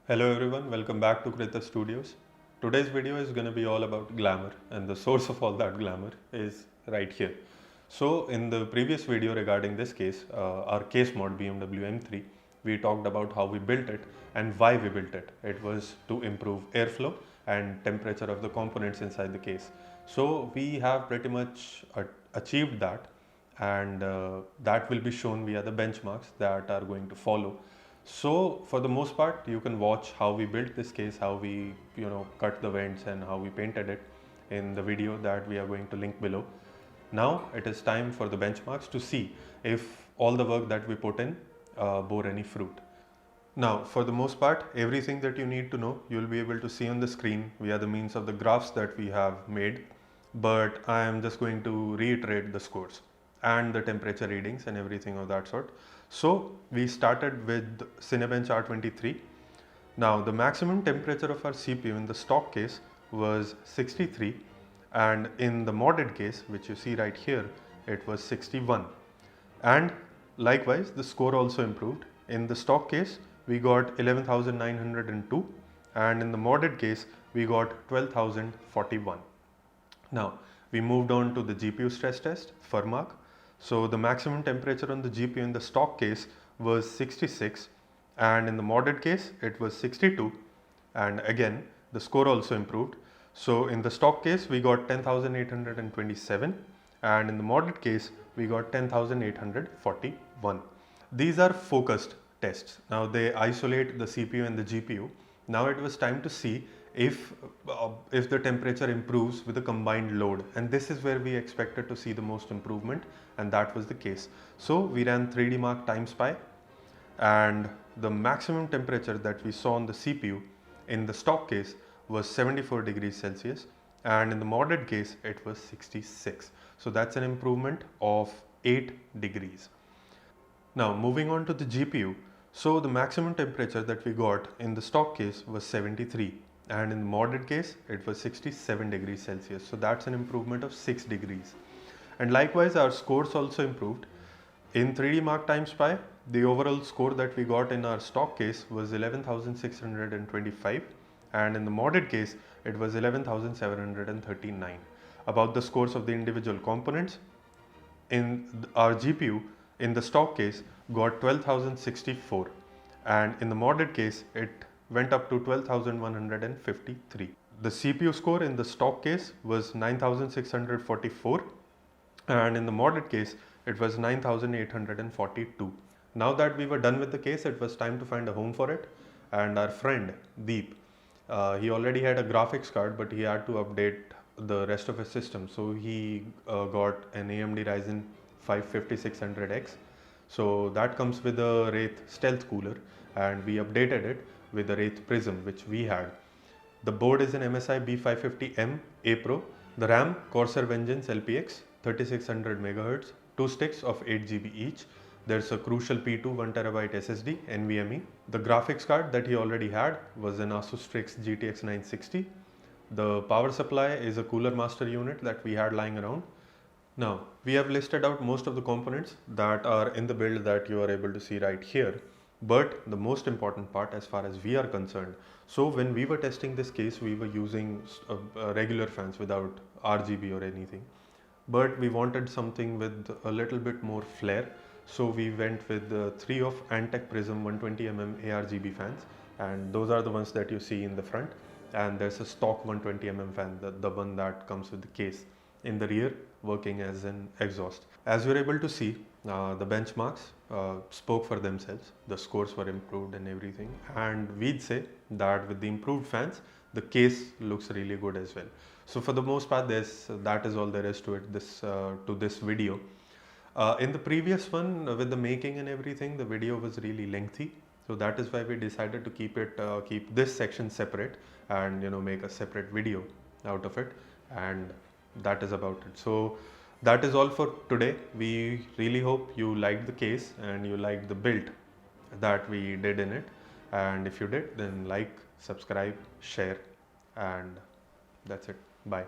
Hello everyone, welcome back to Krita Studios. Today's video is going to be all about glamour, and the source of all that glamour is right here. So in the previous video regarding this case, our case mod BMW M3, we talked about how we built it and why we built it. It was to improve airflow and temperature of the components inside the case. So we have pretty much achieved that, and that will be shown via the benchmarks that are going to follow. So for the most part, you can watch how we built this case, how we cut the vents and how we painted it in the video that we are going to link below. Now it is time for the benchmarks to see if all the work that we put in bore any fruit. Now for the most part, everything that you need to know, you'll be able to see on the screen via the means of the graphs that we have made, but I am just going to reiterate the scores and the temperature readings and everything of that sort. So we started with Cinebench R23. Now the maximum temperature of our CPU in the stock case was 63, and in the modded case, which you see right here, it was 61. And likewise the score also improved. In the stock case we got 11,902, and in the modded case we got 12,041. Now we moved on to the GPU stress test, Fermat. So the maximum temperature on the GPU in the stock case was 66, and in the modded case it was 62, and again the score also improved. So in the stock case we got 10,827, and in the modded case we got 10,841. These are focused tests. Now they isolate the CPU and the GPU. Now it was time to see if the temperature improves with a combined load, and this is where we expected to see the most improvement, and that was the case. So we ran 3D Mark TimeSpy, and the maximum temperature that we saw on the CPU in the stock case was 74 degrees Celsius, and in the modded case it was 66. So that's an improvement of 8 degrees. Now moving on to the GPU, so the maximum temperature that we got in the stock case was 73, and in the modded case it was 67 degrees Celsius. So that's an improvement of 6 degrees. And likewise our scores also improved. In 3D Mark TimeSpy, the overall score that we got in our stock case was 11,625, and in the modded case it was 11,739. About the scores of the individual components, in our GPU in the stock case got 12,064, and in the modded case it went up to 12,153. The CPU score in the stock case was 9,644, and in the modded case it was 9,842. Now that we were done with the case, it was time to find a home for it, and our friend Deep, he already had a graphics card, but he had to update the rest of his system, so he got an AMD Ryzen 5 5600X. So that comes with a Wraith Stealth cooler, and we updated it with the Wraith Prism, which we had. The board is an MSI B550M A Pro. The RAM Corsair Vengeance LPX 3600 MHz, 2 sticks of 8 GB each. There's a Crucial P2 1TB SSD NVMe. The graphics card that he already had was an Asus Strix GTX 960. The power supply is a Cooler Master unit that we had lying around. Now we have listed out most of the components that are in the build that you are able to see right here. But the most important part as far as we are concerned, so when we were testing this case, we were using regular fans without RGB or anything, but we wanted something with a little bit more flair. So we went with 3 of Antec Prism 120mm ARGB fans, and those are the ones that you see in the front, and there's a stock 120mm fan, the one that comes with the case in the rear, working as an exhaust. As you're able to see, the benchmarks spoke for themselves. The scores were improved and everything, and we'd say that with the improved fans, the case looks really good as well. So for the most part, that is all there is to it, to this video. In the previous one, with the making and everything, the video was really lengthy, so that is why we decided to keep this section separate, and make a separate video out of it, and that is about it. So that is all for today. We really hope you liked the case and you liked the build that we did in it, and if you did, then like, subscribe, share, and that's it. Bye.